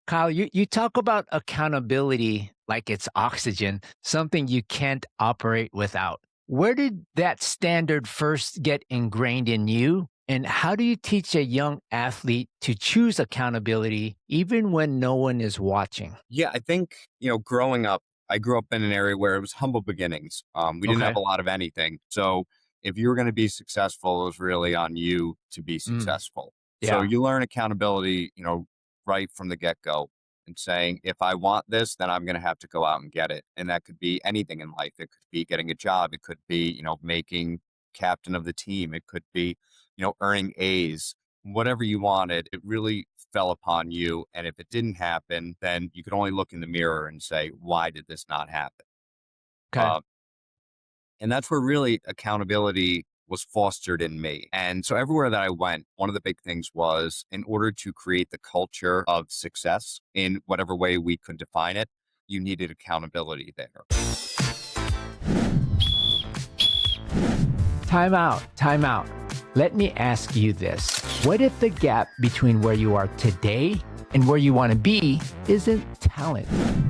Kyle, you talk about accountability like it's oxygen, something you can't operate without. Where did that standard first get ingrained in you? And how do you teach a young athlete to choose accountability even when no one is watching? Yeah, I think, growing up, I grew up in an area where it was humble beginnings. We didn't have Okay. a lot of anything. So if you were going to be successful, it was really on you to be Mm, successful. So yeah. you learn accountability, right from the get go and saying, if I want this, then I'm going to have to go out and get it. And that could be anything in life. It could be getting a job. It could be, making captain of the team. It could be, earning A's, whatever you wanted. It really fell upon you. And if it didn't happen, then you could only look in the mirror and say, why did this not happen? Okay. Uh, and that's where really accountability was fostered in me. And so everywhere that I went, one of the big things was in order to create the culture of success in whatever way we could define it, you needed accountability there. Time out. Time out. Let me ask you this. What if the gap between where you are today and where you want to be isn't talent?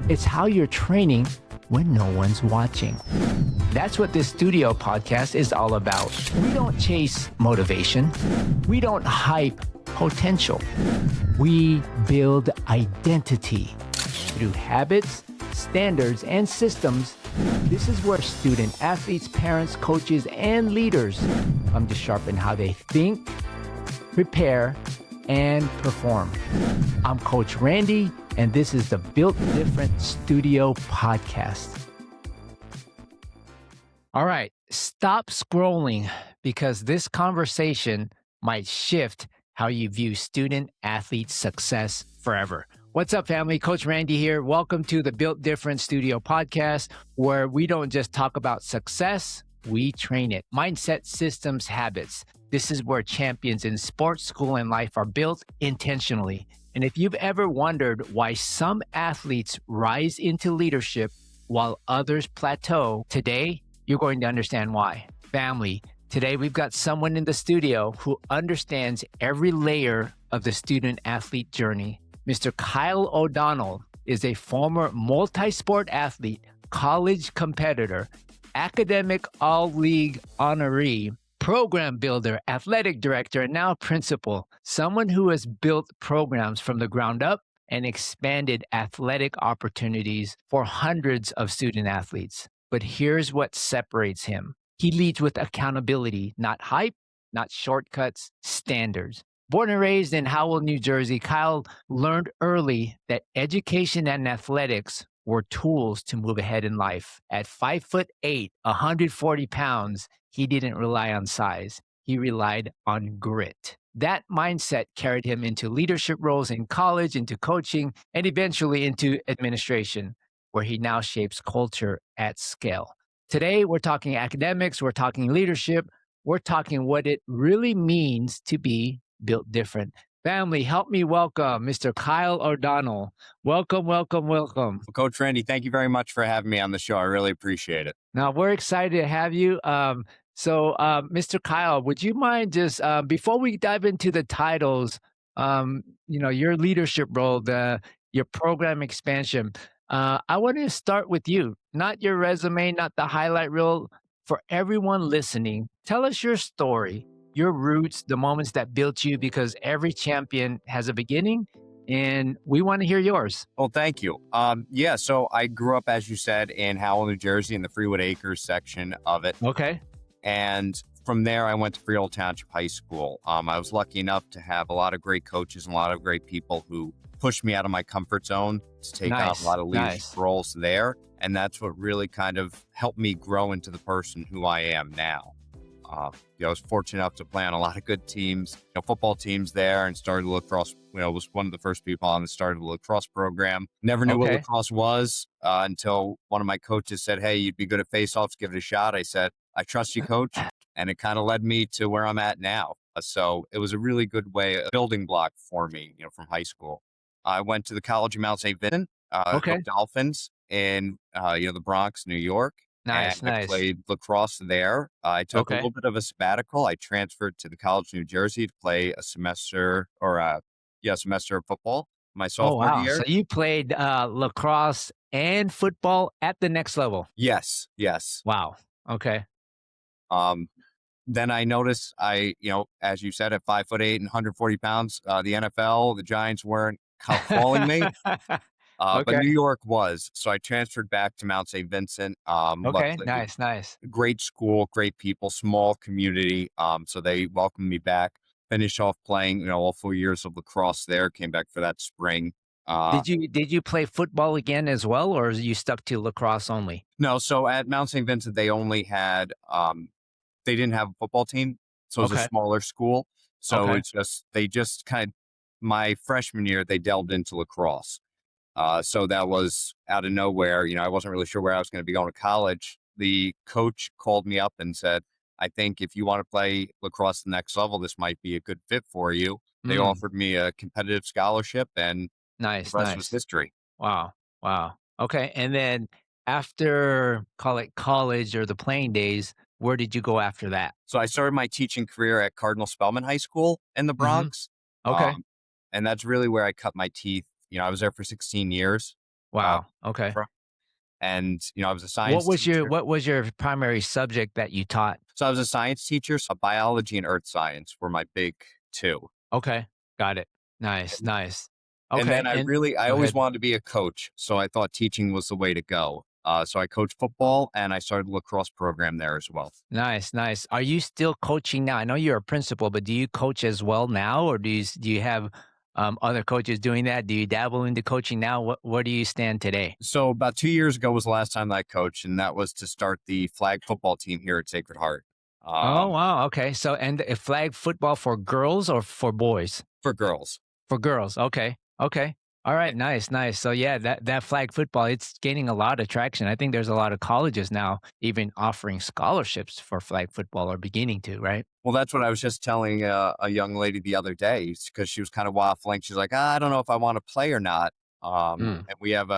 It's how you're training when no one's watching. That's what this studio podcast is all about. We don't chase motivation. We don't hype potential. We build identity through habits, standards, and systems. This is where student athletes, parents, coaches, and leaders come to sharpen how they think, prepare, and perform. I'm Coach Randy, and this is the Built Different Studio Podcast. All right, stop scrolling because this conversation might shift how you view student athlete success forever. What's up, family? Coach Randy here. Welcome to the Built Different Studio Podcast, where we don't just talk about success, we train it. Mindset, systems, habits. This is where champions in sports, school, and life are built intentionally. And if you've ever wondered why some athletes rise into leadership while others plateau, today you're going to understand why. Family, today we've got someone in the studio who understands every layer of the student athlete journey. Mr. Kyle O'Donnell is a former multi-sport athlete, college competitor, academic all-league honoree, program builder, athletic director, and now principal. Someone who has built programs from the ground up and expanded athletic opportunities for hundreds of student athletes. But here's what separates him. He leads with accountability, not hype, not shortcuts, standards. Born and raised in Howell, New Jersey, Kyle learned early that education and athletics were tools to move ahead in life. At 5'8", 140 pounds, he didn't rely on size. He relied on grit. That mindset carried him into leadership roles in college, into coaching, and eventually into administration, where he now shapes culture at scale. Today, we're talking academics, we're talking leadership, we're talking what it really means to be built different. Family, help me welcome Mr. Kyle O'Donnell. Welcome, welcome, welcome. Well, Coach Randy, thank you very much for having me on the show. I really appreciate it. Now, we're excited to have you. Mr. Kyle, would you mind just, before we dive into the titles, your leadership role, your program expansion, I want to start with you, not your resume, not the highlight reel. For everyone listening, tell us your story, your roots, the moments that built you, because every champion has a beginning, and we want to hear yours. Well, thank you. So I grew up, as you said, in Howell, New Jersey, in the Freehold Acres section of it. Okay. And from there, I went to Freehold Township High School. I was lucky enough to have a lot of great coaches and a lot of great people who pushed me out of my comfut zone to take on a lot of leadership roles there. And that's what really kind of helped me grow into the person who I am now. I was fortunate enough to play on a lot of good teams, football teams there, and started the lacrosse. Was one of the first people on that started the lacrosse program. Never knew what lacrosse was until one of my coaches said, "Hey, you'd be good at face-offs. Give it a shot." I said, "I trust you, coach," and it kind of led me to where I'm at now. So it was a really good a building block for me, from high school. I went to the College of Mount St. Vincent, the Dolphins in the Bronx, New York. Nice, And I nice. played lacrosse there. I took a little bit of a sabbatical. I transferred to the College of New Jersey to play a semester of football. my Oh, sophomore wow. So year. you played lacrosse and football at the next level. Yes, yes. Wow. Okay. Um, then I noticed as you said, at 5'8" and 140 pounds, the NFL, the Giants weren't calling me. But Okay. New York was. So I transferred back to Mount St. Vincent. Okay. Luckily, Nice. Nice. great school, great people, small community. So they welcomed me back. Finished off playing, all 4 years of lacrosse there. Came back for that spring. Uh, Did you play football again as well, or you stuck to lacrosse only? no, so at Mount St. Vincent, they only had, they didn't have a football team. So it was a Okay. smaller school. So Okay. it's they just kind of, my freshman year, they delved into lacrosse. So that was out of nowhere. I wasn't really sure where I was going to be going to college. The coach called me up and said, I think if you want to play lacrosse the next level, this might be a good fit for you. They Mm, offered me a competitive scholarship, and the nice. rest was Nice. history. Wow. Wow. Okay. And then after call it college or the playing days, where did you go after that? So I started my teaching career at Cardinal Spellman High School in the Hmm. Bronx. Okay. Um, and that's really where I cut my teeth. I was there for 16 years. Uh, Wow. Okay. and, I was a What science was your teacher. what was your primary subject that you taught? So I was a science teacher. So biology and earth science were my big two. Okay. Got it. Nice. Nice. And then Okay. And I go always ahead. wanted to be a coach. So I thought teaching was the way to go. So I coached football and I started a lacrosse program there as well. Nice, nice. Are you still coaching now? I know you're a principal, but do you coach as well now, or do you have other coaches doing that? Do you dabble into coaching now? Where do you stand today? So about 2 years ago was the last time that I coached, and that was to start the flag football team here at Sacred Heart. Oh Um, wow, okay. So and flag football for girls or for boys? for girls. For girls. Okay. Okay. All right. Nice. Nice. So yeah, that flag football, it's gaining a lot of traction. I think there's a lot of colleges now even offering scholarships for flag football or beginning to, right? Well, that's what I was just telling a young lady the other day because she was kind of waffling. She's like, I don't know if I want to play or not. Mm, And we have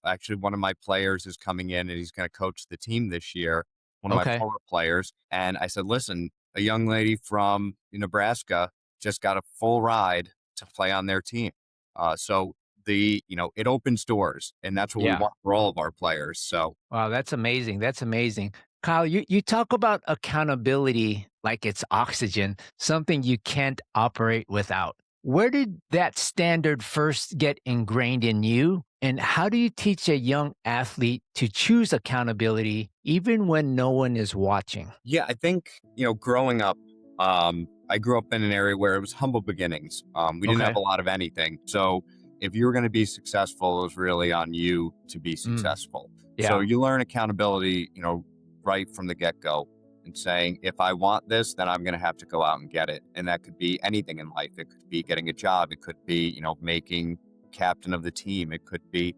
actually one of my players is coming in and he's going to coach the team this year, one of my okay. former players. And I said, listen, a young lady from Nebraska just got a full ride to play on their team. So it opens doors, and that's what we Yeah. want for all of our players. So Wow, that's amazing. That's amazing. Kyle, you talk about accountability like it's oxygen, something you can't operate without. Where did that standard first get ingrained in you? And how do you teach a young athlete to choose accountability even when no one is watching? yeah, I think, growing up, I grew up in an area where it was humble beginnings. We didn't have Okay. a lot of anything. So if you were going to be successful, it was really on you to be Mm, successful. So yeah. you learn accountability, right from the get go and saying, if I want this, then I'm going to have to go out and get it. And that could be anything in life. It could be getting a job. It could be, making captain of the team. It could be,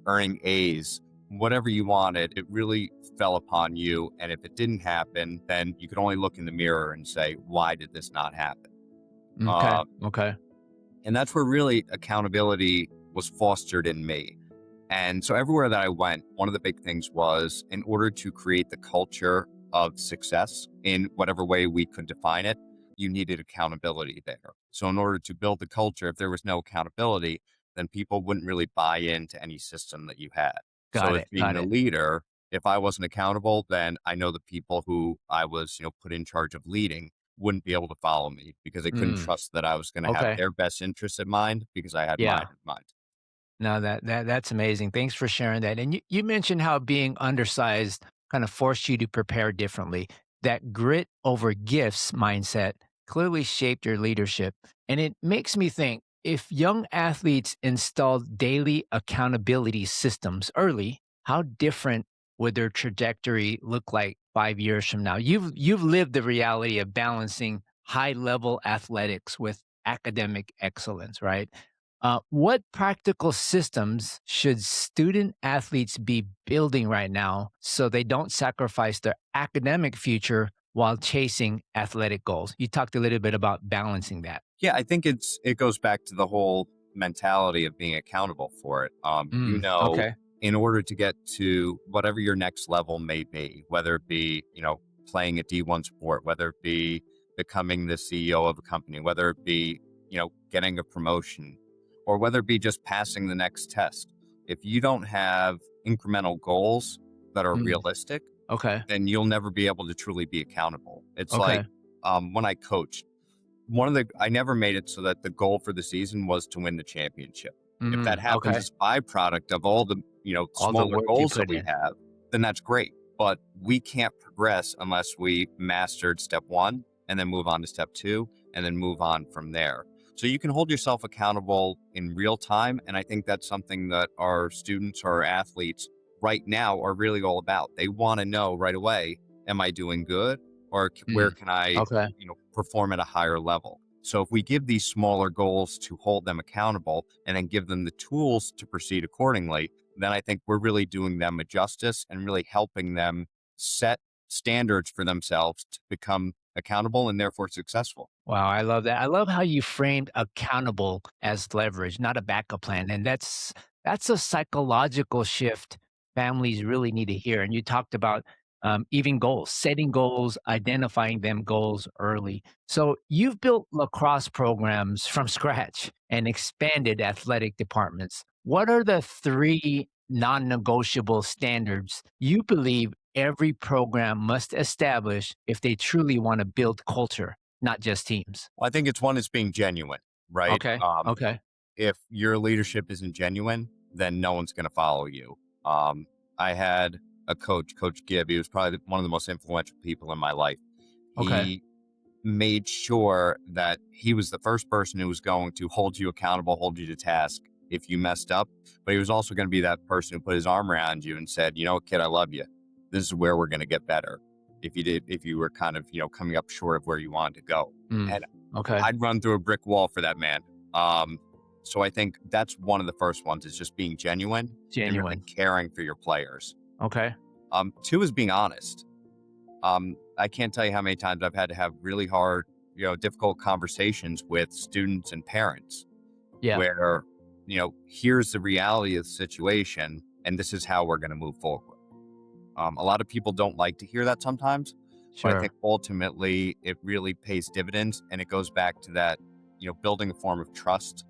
earning A's, whatever you wanted. It really fell upon you. And if it didn't happen, then you could only look in the mirror and say, why did this not happen? Okay. Uh, Okay. and that's where really accountability was fostered in me. And so everywhere that I went, one of the big things was in order to create the culture of success in whatever way we could define it, you needed accountability there. So in order to build the culture, if there was no accountability, then people wouldn't really buy into any system that you had. So Got as it. being Got the it. leader, if I wasn't accountable, then I know the people who I was, put in charge of leading wouldn't be able to follow me because they couldn't Mm, trust that I was going to have okay. their best interests in mind because I had mine Yeah. in mind. No, that's amazing. Thanks for sharing that. And you mentioned how being undersized kind of forced you to prepare differently. That grit over gifts mindset clearly shaped your leadership. And it makes me think if young athletes installed daily accountability systems early, how different would their trajectory look like 5 years from now? You've lived the reality of balancing high level athletics with academic excellence, right? What practical systems should student athletes be building right now so they don't sacrifice their academic future while chasing athletic goals? You talked a little bit about balancing that. Yeah, I think it goes back to the whole mentality of being accountable for it. Okay. In order to get to whatever your next level may be, whether it be, playing a D1 sport, whether it be becoming the CEO of a company, whether it be, getting a promotion, or whether it be just passing the next test. If you don't have incremental goals that are realistic, Okay. then you'll never be able to truly be accountable. It's Okay. like when I coached, I never made it so that the goal for the season was to win the championship. If that happens Okay. as byproduct of all the, All the smaller work you goals that put we in. have, then that's great. But we can't progress unless we mastered step one and then move on to step two and then move on from there. So you can hold yourself accountable in real time. And I think that's something that our students or our athletes right now are really all about. They want to know right away, am I doing good? Or where can I, Okay. perform at a higher level? So if we give these smaller goals to hold them accountable and then give them the tools to proceed accordingly, then I think we're really doing them a justice and really helping them set standards for themselves to become accountable and therefore successful. Wow, I love that. I love how you framed accountable as leverage, not a backup plan. And that's a psychological shift families really need to hear. And you talked about even goals, setting goals, identifying them goals early. So you've built lacrosse programs from scratch and expanded athletic departments. What are the three non-negotiable standards you believe every program must establish if they truly want to build culture, not just teams? Well, I think it's being genuine, right? Okay. Okay. If your leadership isn't genuine, then no one's going to follow you. I had a coach, Coach Gibb. He was probably one of the most influential people in my life. Okay. He made sure that he was the first person who was going to hold you accountable, hold you to task if you messed up. But he was also going to be that person who put his arm around you and said, kid, I love you. This is where we're going to get better. If you were kind of, coming up short of where you wanted to go. And Okay. I'd run through a brick wall for that man. So I think that's one of the first ones, is just being genuine and really caring for your players. Okay. Two is being honest. I can't tell you how many times I've had to have really hard, difficult conversations with students and parents where, here's the reality of the situation and this is how we're going to move forward. A lot of people don't like to hear that sometimes, but I think ultimately it really pays dividends, and it goes back to that, building a form of trust.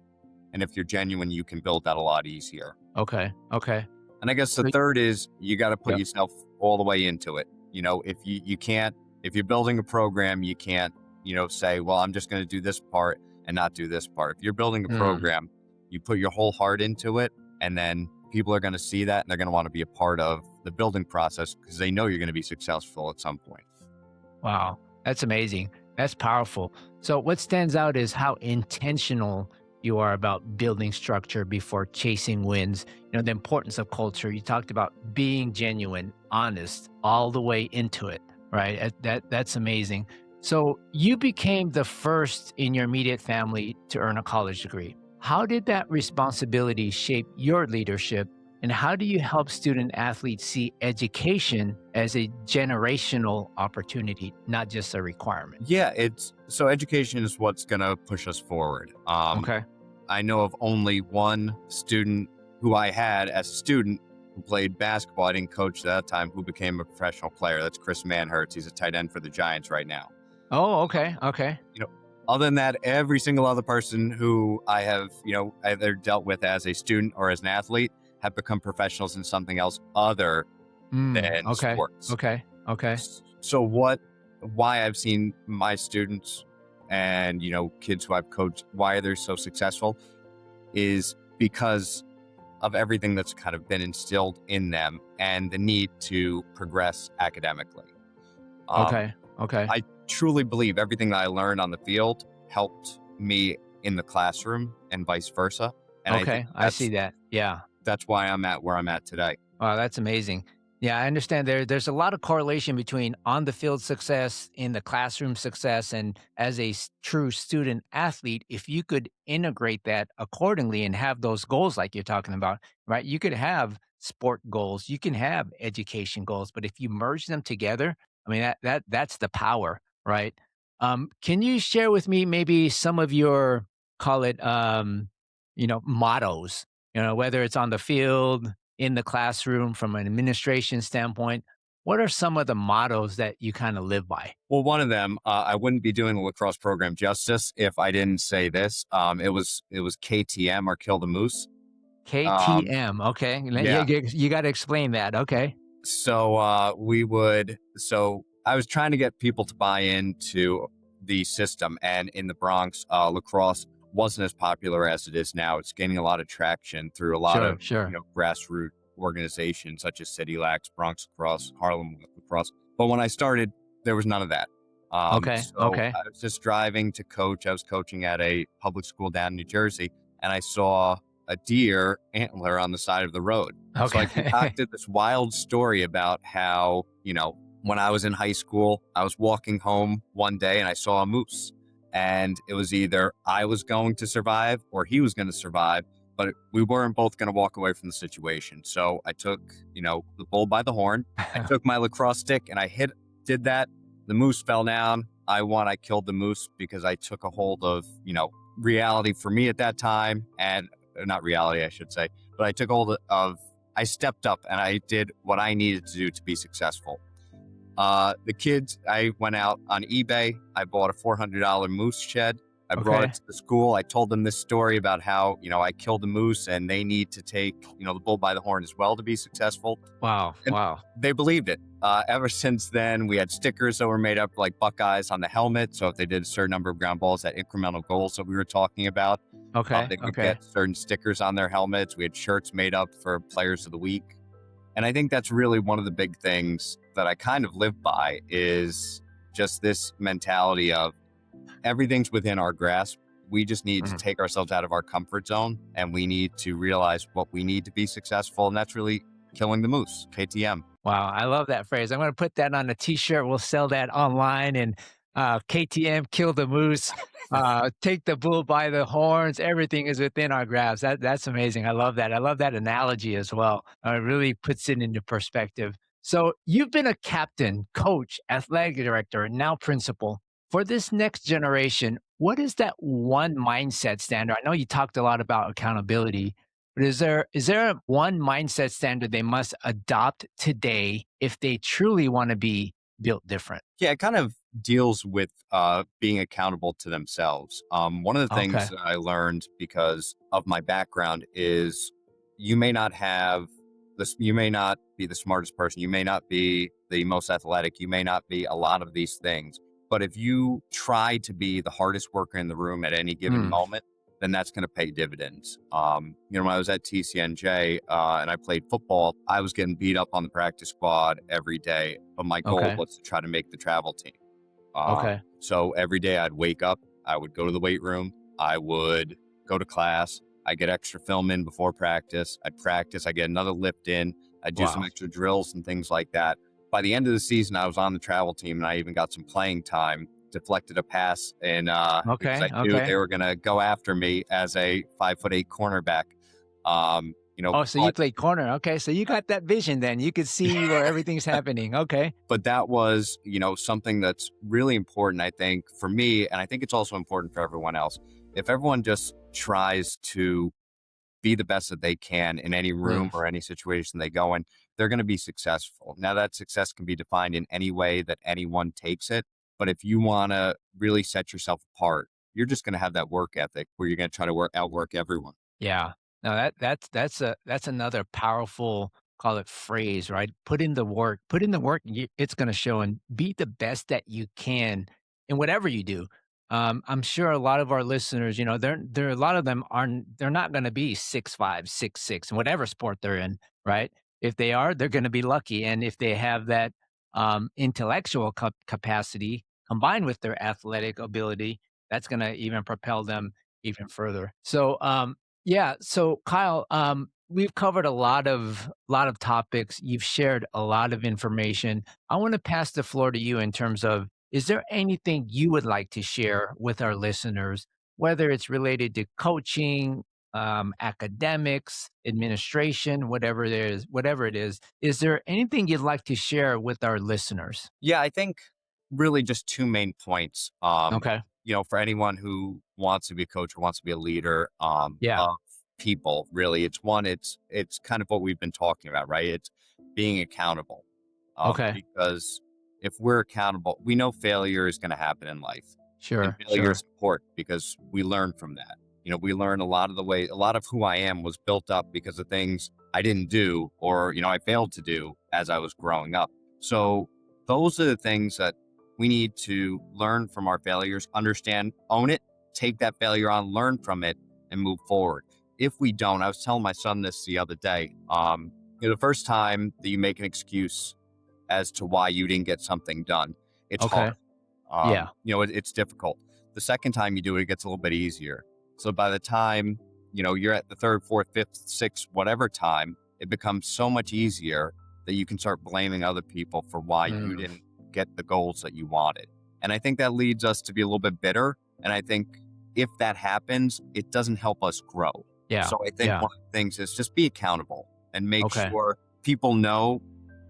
And if you're genuine, you can build that a lot easier. Okay. Okay. And I guess the third is you got to put yourself all the way into it. If you're building a program, you can't, say, well, I'm just going to do this part and not do this part. If you're building a program, you put your whole heart into it, and then people are going to see that and they're going to want to be a part of the building process because they know you're going to be successful at some point. Wow. That's amazing. That's powerful. So what stands out is how intentional you are about building structure before chasing wins. The importance of culture. You talked about being genuine, honest, all the way into it, right? That's amazing. So you became the first in your immediate family to earn a college degree. How did that responsibility shape your leadership? And how do you help student athletes see education as a generational opportunity, not just a requirement? Yeah, so education is what's going to push us forward. Okay. I know of only one student who I had as a student who played basketball. I didn't coach at that time, who became a professional player. That's Chris Manhertz. He's a tight end for the Giants right now. Oh, okay. Okay. Other than that, every single other person who I have, either dealt with as a student or as an athlete have become professionals in something else other than sports. Okay. So why I've seen my students and, kids who I've coached, why they're so successful is because of everything that's kind of been instilled in them and the need to progress academically. Okay. I truly believe everything that I learned on the field helped me in the classroom and vice versa. And I see that. Yeah. That's why I'm at where I'm at today. Oh, that's amazing. Yeah, I understand there's a lot of correlation between on the field success, in the classroom success, and as a true student athlete, if you could integrate that accordingly and have those goals like you're talking about, right? You could have sport goals, you can have education goals, but if you merge them together, I mean that's the power, right? Can you share with me maybe some of your, call it mottos, whether it's on the field, in the classroom, from an administration standpoint? what are some of the mottos that you kind of live by? Well, one of them, I wouldn't be doing the lacrosse program justice if I didn't say this. It was KTM, or kill the moose. Um, KTM. Okay. yeah. You got to explain that. Okay. So I was trying to get people to buy into the system, and in the Bronx, lacrosse wasn't as popular as it is now. It's gaining a lot of traction through a lot Sure. of, Sure. grassroots organizations such as City Lax, Bronx Lacrosse, Harlem Lacrosse. But when I started, there was none of that. Okay. So Okay. I was just driving to coach. I was coaching at a public school down in New Jersey, and I saw a deer antler on the side of the road. So I Okay. concocted this wild story about how, when I was in high school, I was walking home one day and I saw a moose. And it was either I was going to survive or he was going to survive, but we weren't both going to walk away from the situation. So I took, the bull by the horn. I took my lacrosse stick and did that. The moose fell down. I won. I killed the moose because I took a hold of, reality for me at that time, and not reality, I should say, but I took hold of, I stepped up and I did what I needed to do to be successful. The kids, I went out on eBay. I bought a $400 moose shed. I brought it Okay. to the school. I told them this story about how, I killed the moose and they need to take, the bull by the horn as well to be successful. Wow. And Wow. they believed it. Ever since then, we had stickers that were made up like Buckeyes on the helmet. So if they did a certain number of ground balls, that incremental goals that we were talking about, Okay. they would Okay. get certain stickers on their helmets. We had shirts made up for players of the week. And I think that's really one of the big things that I kind of live by, is just this mentality of everything's within our grasp. We just need to take ourselves out of our comfort zone, and we need to realize what we need to be successful. And that's really killing the moose, KTM. Wow, I love that phrase. I'm going to put that on a T-shirt. We'll sell that online. And KTM, kill the moose, take the bull by the horns. Everything is within our grasp. That's amazing. I love that. I love that analogy as well. It really puts it into perspective. So you've been a captain, coach, athletic director, and now principal. For this next generation, what is that one mindset standard? I know you talked a lot about accountability, but is there one mindset standard they must adopt today if they truly want to be built different? Yeah, it kind of deals with being accountable to themselves. One of the things Okay. that I learned because of my background is you may not have this, you may not be the smartest person, you may not be the most athletic, you may not be a lot of these things. But if you try to be the hardest worker in the room at any given Mm, moment, then that's going to pay dividends. When I was at TCNJ and I played football, I was getting beat up on the practice squad every day, but my goal okay. was to try to make the travel team. Okay. So every day I'd wake up, I would go to the weight room, I would go to class, I get extra film in before practice, I get another lift in, I'd do some Wow. extra drills and things like that. By the end of the season, I was on the travel team and I even got some playing time, deflected a pass, and because Okay. I knew they Okay. were going to go after me as a 5'8" cornerback. Oh, so you played corner. Okay. So you got that vision then. You could see where everything's happening. Okay. but that was, something that's really important, I think, for me. And I think it's also important for everyone else. If everyone just tries to be the best that they can in any room Mm, or any situation they go in, they're going to be successful. Now, that success can be defined in any way that anyone takes it. But if you want to really set yourself apart, you're just going to have that work ethic where you're going to try to outwork everyone. yeah. No, that's another powerful, call it, phrase, right? Put in the work. Put in the work. It's going to show, and be the best that you can in whatever you do. I'm sure a lot of our listeners, they're a lot of them aren't. They're not going to be 6'5", 6'6", in whatever sport they're in, right? If they are, they're going to be lucky, and if they have that intellectual capacity combined with their athletic ability, that's going to even propel them even further. So, yeah. So Kyle, we've covered a lot of topics. You've shared a lot of information. I want to pass the floor to you in terms of, is there anything you would like to share with our listeners, whether it's related to coaching, academics, administration, whatever it is. Is there anything you'd like to share with our listeners? Yeah, I think really just two main points. Okay. For anyone who wants to be a coach or wants to be a leader Yeah. of people, really, it's kind of what we've been talking about, right? It's being accountable. Because if we're accountable, we know failure is going to happen in life. Sure. And failure is important because we learn from that. We learn a lot of who I am was built up because of things I didn't do or, I failed to do as I was growing up. So those are the things that we need to learn from our failures, understand, own it, take that failure on, learn from it, and move forward. If we don't, I was telling my son this the other day, the first time that you make an excuse as to why you didn't get something done, it's hard. It's difficult. The second time you do it, it gets a little bit easier. So by the time, you're at the third, fourth, fifth, sixth, whatever time, it becomes so much easier that you can start blaming other people for why you didn't get the goals that you wanted. And I think that leads us to be a little bit bitter. And I think if that happens, it doesn't help us grow. Yeah. So I think one of the things is just be accountable and make sure people know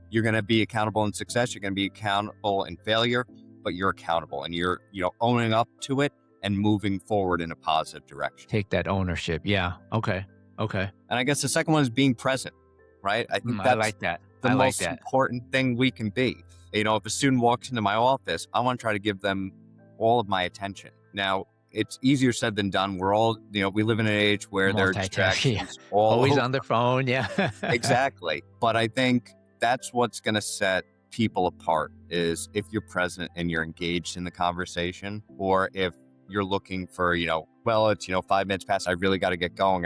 you're going to be accountable in success. You're going to be accountable in failure, but you're accountable and you're, owning up to it and moving forward in a positive direction. Take that ownership. Yeah. Okay. And I guess the second one is being present, right? I think that's I like that. The most important thing we can be. If a student walks into my office, I want to try to give them all of my attention. Now, it's easier said than done. We're all, we live in an age where there are distractions. Always on the phone. Yeah. Exactly. But I think that's what's going to set people apart is if you're present and you're engaged in the conversation, or if you're looking for, it's, 5 minutes past, I really got to get going.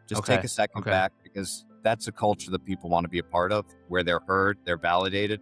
Just take a second back, because that's a culture that people want to be a part of, where they're heard, they're validated,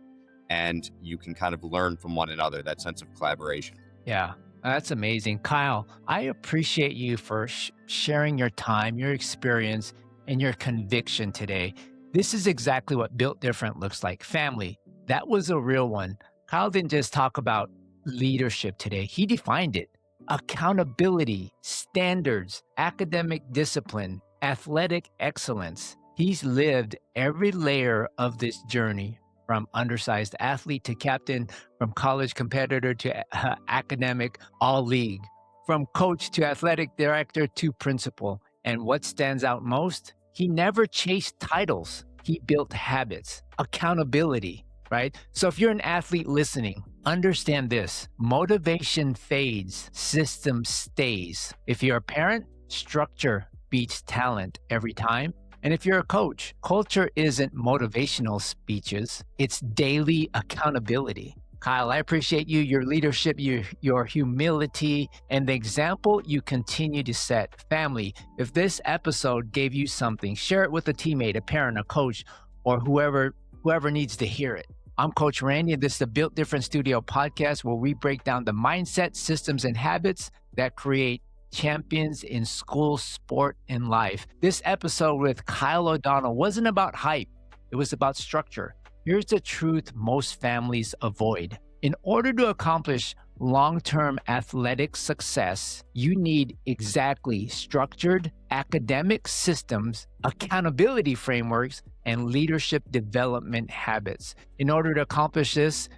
and you can kind of learn from one another, that sense of collaboration. Yeah, that's amazing. Kyle, I appreciate you for sharing your time, your experience, and your conviction today. This is exactly what Built Different looks like. Family, that was a real one. Kyle didn't just talk about leadership today. He defined it. Accountability, standards, academic discipline, athletic excellence. He's lived every layer of this journey, from undersized athlete to captain, from college competitor to academic all-league, from coach to athletic director to principal. And what stands out most? He never chased titles. He built habits, accountability, right? So if you're an athlete listening, understand this: motivation fades, system stays. If you're a parent, structure beats talent every time. And if you're a coach, culture isn't motivational speeches, it's daily accountability. Kyle, I appreciate you, your leadership, your humility, and the example you continue to set. Family, if this episode gave you something, share it with a teammate, a parent, a coach, or whoever needs to hear it. I'm Coach Randy, and this is the Built Different Studio Podcast, where we break down the mindset, systems, and habits that create champions in school, sport, and life. This episode with Kyle O'Donnell wasn't about hype. It was about structure. Here's the truth most families avoid. In order to accomplish long-term athletic success, you need exactly structured academic systems, accountability frameworks, and leadership development habits. In order to accomplish this,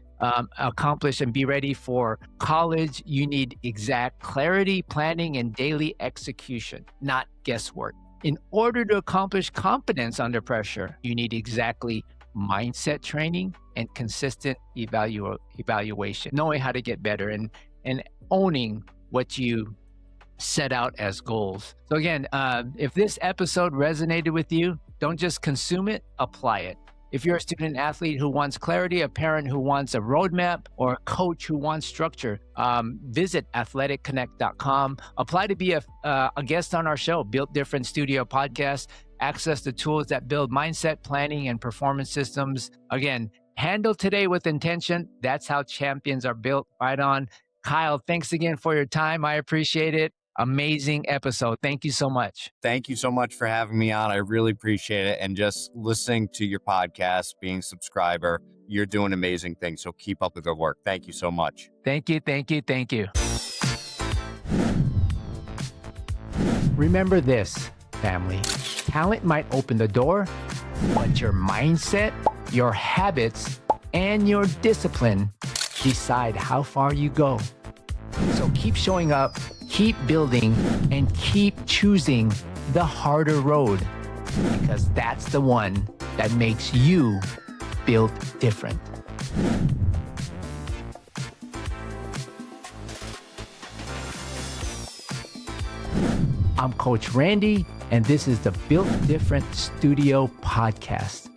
accomplish and be ready for college, you need exact clarity, planning, and daily execution, not guesswork. In order to accomplish competence under pressure, you need exactly mindset training and consistent evaluation, knowing how to get better and owning what you set out as goals. So again, if this episode resonated with you, don't just consume it, apply it. If you're a student athlete who wants clarity, a parent who wants a roadmap, or a coach who wants structure, visit athleticconnect.com. Apply to be a guest on our show, Built Different Studio Podcast. Access the tools that build mindset, planning, and performance systems. Again, handle today with intention. That's how champions are built. Right on. Kyle, thanks again for your time. I appreciate it. Amazing episode. Thank you so much. Thank you so much for having me on. I really appreciate it. And just listening to your podcast, being a subscriber, you're doing amazing things. So keep up the good work. Thank you so much. Thank you. Thank you. Thank you. Remember this, family. Talent might open the door, but your mindset, your habits, and your discipline decide how far you go. So keep showing up, keep building, and keep choosing the harder road, because that's the one that makes you built different. I'm Coach Randy, and this is the Built Different Studio Podcast.